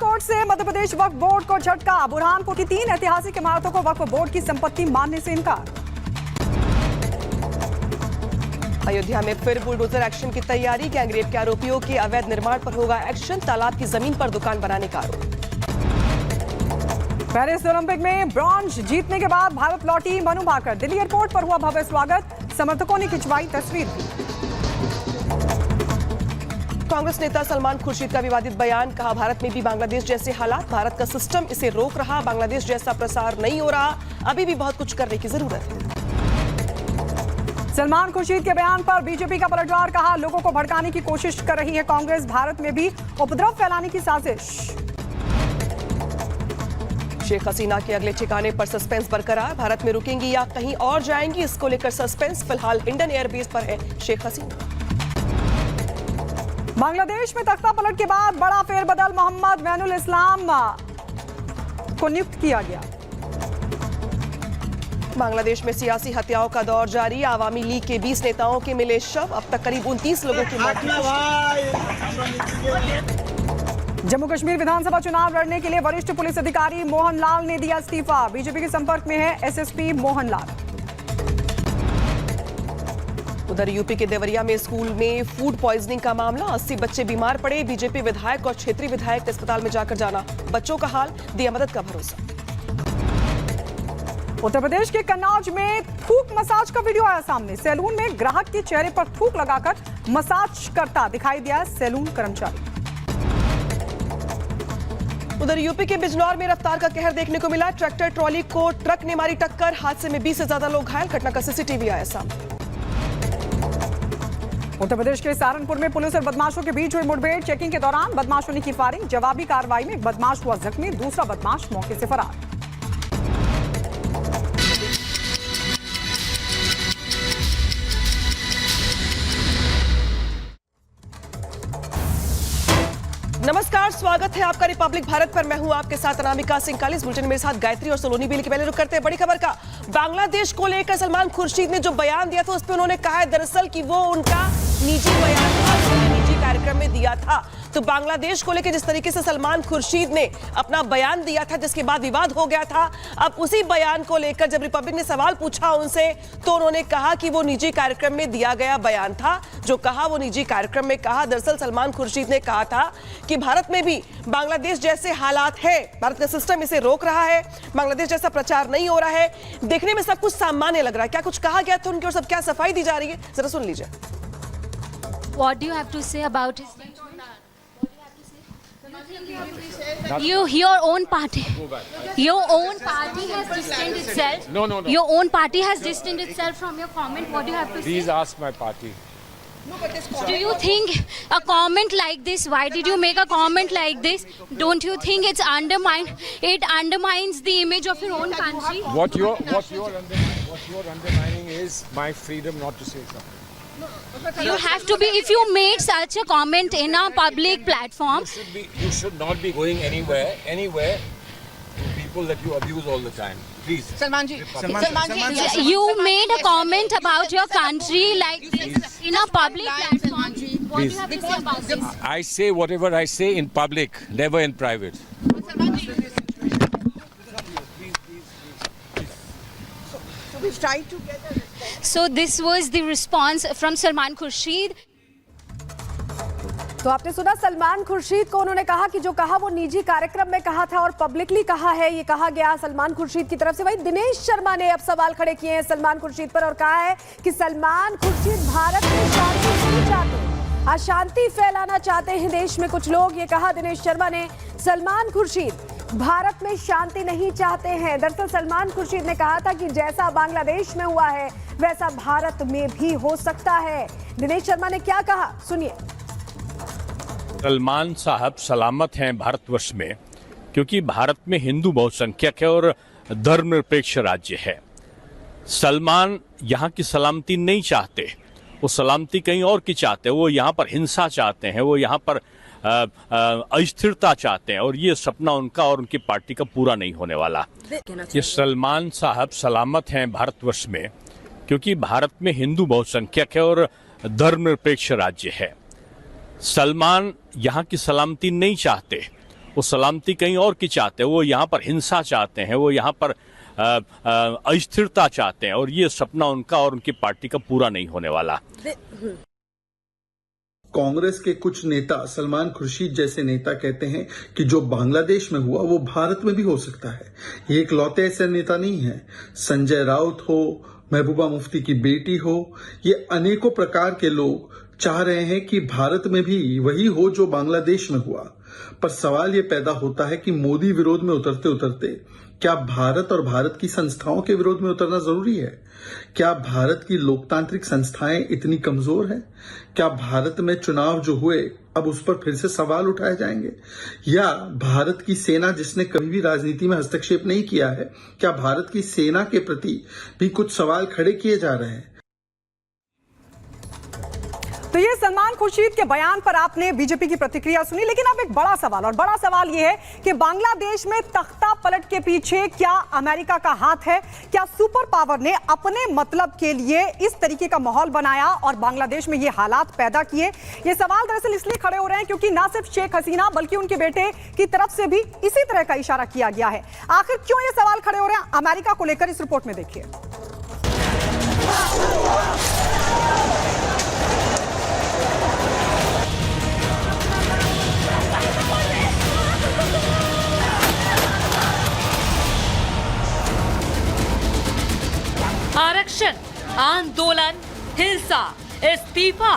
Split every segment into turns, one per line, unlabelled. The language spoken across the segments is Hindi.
कोर्ट से मध्य प्रदेश वक्फ बोर्ड को झटका। बुरहानपुर की 3 ऐतिहासिक इमारतों को वक्फ बोर्ड की संपत्ति मानने से इनकार।
अयोध्या में फिर बुलडोजर एक्शन की तैयारी। गैंगरेप के आरोपियों के अवैध निर्माण पर होगा एक्शन। तालाब की जमीन पर दुकान बनाने का आरोप।
पेरिस ओलंपिक में ब्रॉन्ज जीतने के बाद भारत लौटी मनु भाकर। दिल्ली एयरपोर्ट पर हुआ भव्य स्वागत। समर्थकों ने खिंचवाई तस्वीर भी।
कांग्रेस नेता सलमान खुर्शीद का विवादित बयान। कहा, भारत में भी बांग्लादेश जैसे हालात, भारत का सिस्टम इसे रोक रहा। बांग्लादेश जैसा प्रसार नहीं हो रहा, अभी भी बहुत कुछ करने की जरूरत है।
सलमान खुर्शीद के बयान पर बीजेपी का पलटवार। कहा, लोगों को भड़काने की कोशिश कर रही है कांग्रेस। भारत में भी उपद्रव फैलाने की साजिश।
शेख हसीना के अगले ठिकाने पर सस्पेंस बरकरार। भारत में रुकेंगी या कहीं और जाएंगी, इसको लेकर सस्पेंस। फिलहाल हिंडन एयरबेस पर है शेख हसीना।
बांग्लादेश में तख्ता पलट के बाद बड़ा फेरबदल। मोहम्मद वैनुल इस्लाम को नियुक्त किया गया।
बांग्लादेश में सियासी हत्याओं का दौर जारी। आवामी लीग के 20 नेताओं के मिले शव। अब तक करीब 29 लोगों की मौत। जम्मू कश्मीर विधानसभा चुनाव लड़ने के लिए वरिष्ठ पुलिस अधिकारी मोहन लाल ने दिया इस्तीफा। बीजेपी के संपर्क में है एसएसपी मोहन लाल। उधर यूपी के देवरिया में स्कूल में फूड पॉइजनिंग का मामला। 80 बच्चे बीमार पड़े। बीजेपी विधायक और क्षेत्रीय विधायक अस्पताल में जाकर जाना बच्चों का हाल, दिया मदद का भरोसा। उत्तर प्रदेश के कन्नौज में थूक मसाज का वीडियो आया सामने। सैलून में ग्राहक के चेहरे पर थूक लगाकर मसाज करता दिखाई दिया सैलून कर्मचारी। उधर यूपी के बिजनौर में रफ्तार का कहर देखने को मिला। ट्रैक्टर ट्रॉली को ट्रक ने मारी टक्कर। हादसे में 20 से ज्यादा लोग घायल। घटना का सीसीटीवी आया सामने। उत्तर प्रदेश के सहारनपुर में पुलिस और बदमाशों के बीच हुई मुठभेड़। चेकिंग के दौरान बदमाशों ने की फायरिंग। जवाबी कार्रवाई में एक बदमाश हुआ जख्मी। दूसरा बदमाश मौके से फरार। नमस्कार, स्वागत है आपका रिपब्लिक भारत पर। मैं हूं आपके साथ अनामिका सिंह काली। इस बुलेटिन मेरे साथ गायत्री और सोलोनी भी। पहले रुक करते हैं बड़ी खबर का। बांग्लादेश को लेकर सलमान खुर्शीद ने जो बयान दिया था, उस पर उन्होंने कहा है दरअसल कि वो उनका निजी बयान था, निजी कार्यक्रम में दिया था। तो बांग्लादेश को लेकर जिस तरीके से सलमान खुर्शीद ने अपना बयान दिया था, जिसके बाद विवाद हो गया था, अब उसी बयान को लेकर जब रिपब्लिक ने सवाल पूछा उनसे, तो उन्होंने कहा कि वो निजी कार्यक्रम में दिया गया बयान था। जो कहा वो निजी कार्यक्रम में कहा। दरअसल सलमान खुर्शीद ने कहा था कि भारत में भी बांग्लादेश जैसे हालात है, भारत का सिस्टम इसे रोक रहा है, बांग्लादेश जैसा प्रचार नहीं हो रहा है। देखने में सब कुछ सामान्य लग रहा है। क्या कुछ कहा गया था उनकी ओर, सब क्या सफाई दी जा रही है, जरा सुन लीजिए।
What do you have to say about his your own party has distanced itself.
No.
Your own party has distanced itself from your comment. What do you have to say?
Please ask my party.
Do you think a comment like this? Why did you make a comment like this? Don't you think it undermines the image of your own country?
What you're undermining is my freedom not to say something.
You have to be. If you made such a comment in a public platform,
You should not be going anywhere to people that you abuse all the time. Please.
Salman ji,
you made a comment about your country like this in a public platform. What do you have to say about this?
I say whatever I say in public, never in private.
So we tried to get a response.
So this was the response from Salman Khurshid.
तो आपने सुना सलमान खुर्शीद को। उन्होंने कहा कि जो कहा वो निजी कार्यक्रम में कहा था और पब्लिकली कहा है, ये कहा गया सलमान खुर्शीद की तरफ से। वही दिनेश शर्मा ने अब सवाल खड़े किए हैं सलमान खुर्शीद पर और कहा है कि सलमान खुर्शीद भारत में शांति नहीं चाहते, अशांति फैलाना चाहते हैं देश में कुछ लोग। ये कहा दिनेश शर्मा ने। सलमान खुर्शीद भारत में शांति नहीं चाहते हैं। दरअसल सलमान खुर्शीद ने कहा था कि जैसा बांग्लादेश में हुआ है वैसा भारत में भी हो सकता है। दिनेश शर्मा ने क्या कहा, सुनिए।
सलमान साहब सलामत हैं भारतवर्ष में, क्योंकि भारत में हिंदू बहुसंख्यक है और धर्मनिरपेक्ष राज्य है। सलमान यहाँ की सलामती नहीं चाहते, वो सलामती कहीं और की चाहते हैं। वो यहाँ पर हिंसा चाहते हैं, वो यहाँ पर अस्थिरता चाहते हैं, और ये सपना उनका और उनकी पार्टी का पूरा नहीं होने वाला। ये सलमान साहब सलामत हैं भारतवर्ष में, क्योंकि भारत में हिंदू बहुसंख्यक है और धर्मनिरपेक्ष राज्य है। सलमान यहाँ की सलामती नहीं चाहते, वो सलामती कहीं और की चाहते हैं, वो यहाँ पर हिंसा चाहते हैं, वो यहाँ पर अस्थिरता चाहते हैं, और ये सपना उनका और उनकी पार्टी का पूरा नहीं होने वाला।
कांग्रेस के कुछ नेता, सलमान खुर्शीद जैसे नेता, कहते हैं कि जो बांग्लादेश में हुआ वो भारत में भी हो सकता है। ये इकलौते ऐसे नेता नहीं है। संजय राउत हो, महबूबा मुफ्ती की बेटी हो, ये अनेकों प्रकार के लोग चाह रहे हैं कि भारत में भी वही हो जो बांग्लादेश में हुआ। पर सवाल ये पैदा होता है कि मोदी विरोध में उतरते उतरते क्या भारत और भारत की संस्थाओं के विरोध में उतरना जरूरी है? क्या भारत की लोकतांत्रिक संस्थाएं इतनी कमजोर हैं? क्या भारत में चुनाव जो हुए अब उस पर फिर से सवाल उठाए जाएंगे? या भारत की सेना, जिसने कभी भी राजनीति में हस्तक्षेप नहीं किया है, क्या भारत की सेना के प्रति भी कुछ सवाल खड़े किए जा रहे हैं?
तो ये सलमान खुर्शीद के बयान पर आपने बीजेपी की प्रतिक्रिया सुनी, लेकिन अब एक बड़ा सवाल, और बड़ा सवाल ये है कि बांग्लादेश में तख्ता पलट के पीछे क्या अमेरिका का हाथ है? क्या सुपर पावर ने अपने मतलब के लिए इस तरीके का माहौल बनाया और बांग्लादेश में ये हालात पैदा किए? ये सवाल दरअसल इसलिए खड़े हो रहे हैं क्योंकि ना सिर्फ शेख हसीना बल्कि उनके बेटे की तरफ से भी इसी तरह का इशारा किया गया है। आखिर क्यों ये सवाल खड़े हो रहे हैं अमेरिका को लेकर, इस रिपोर्ट में देखिए।
आरक्षण, आंदोलन, हिंसा, इस्तीफा।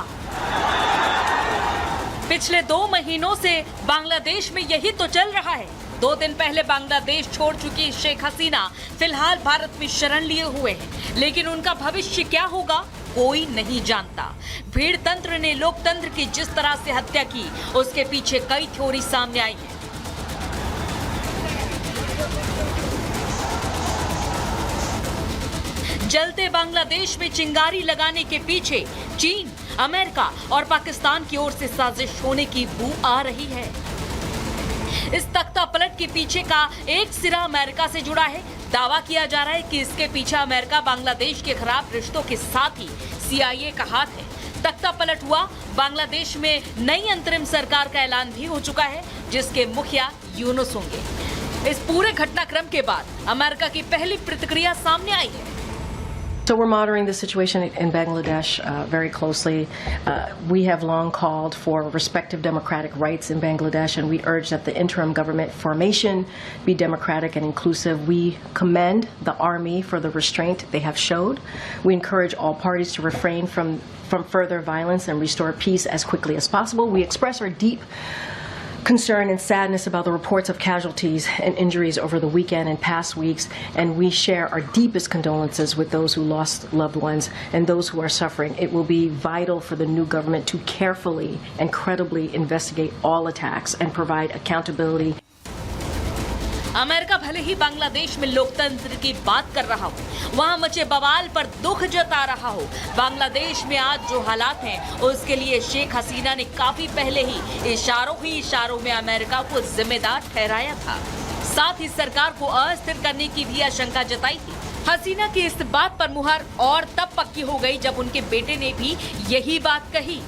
पिछले 2 महीनों से बांग्लादेश में यही तो चल रहा है। 2 दिन पहले बांग्लादेश छोड़ चुकी शेख हसीना फिलहाल भारत में शरण लिए हुए हैं, लेकिन उनका भविष्य क्या होगा कोई नहीं जानता। भीड़ तंत्र ने लोकतंत्र की जिस तरह से हत्या की, उसके पीछे कई थ्योरी सामने आई है। जलते बांग्लादेश में चिंगारी लगाने के पीछे चीन, अमेरिका और पाकिस्तान की ओर से साजिश होने की बू आ रही है। इस तख्ता पलट के पीछे का एक सिरा अमेरिका से जुड़ा है। दावा किया जा रहा है कि इसके पीछे अमेरिका बांग्लादेश के खराब रिश्तों के साथ ही CIA का हाथ है। तख्ता पलट हुआ, बांग्लादेश में नई अंतरिम सरकार का ऐलान भी हो चुका है, जिसके मुखिया यूनुस होंगे। इस पूरे घटनाक्रम के बाद अमेरिका की पहली प्रतिक्रिया सामने आई है।
So we're monitoring the situation in Bangladesh very closely. We have long called for respective democratic rights in Bangladesh, and we urge that the interim government formation be democratic and inclusive. We commend the army for the restraint they have showed. We encourage all parties to refrain from further violence and restore peace as quickly as possible. We express our deep concern and sadness about the reports of casualties and injuries over the weekend and past weeks, and we share our deepest condolences with those who lost loved ones and those who are suffering. It will be vital for the new government to carefully and credibly investigate all attacks and provide accountability.
America भले ही बांग्लादेश में लोकतंत्र की बात कर रहा हो, वहां मचे बवाल पर दुख जता रहा हो, बांग्लादेश में आज जो हालात हैं उसके लिए शेख हसीना ने काफी पहले ही इशारों में अमेरिका को जिम्मेदार ठहराया था। साथ ही सरकार को अस्थिर करने की भी आशंका जताई थी। हसीना की इस बात पर मुहर और तब पक्की हो गई जब उनके बेटे ने भी यही बात कही।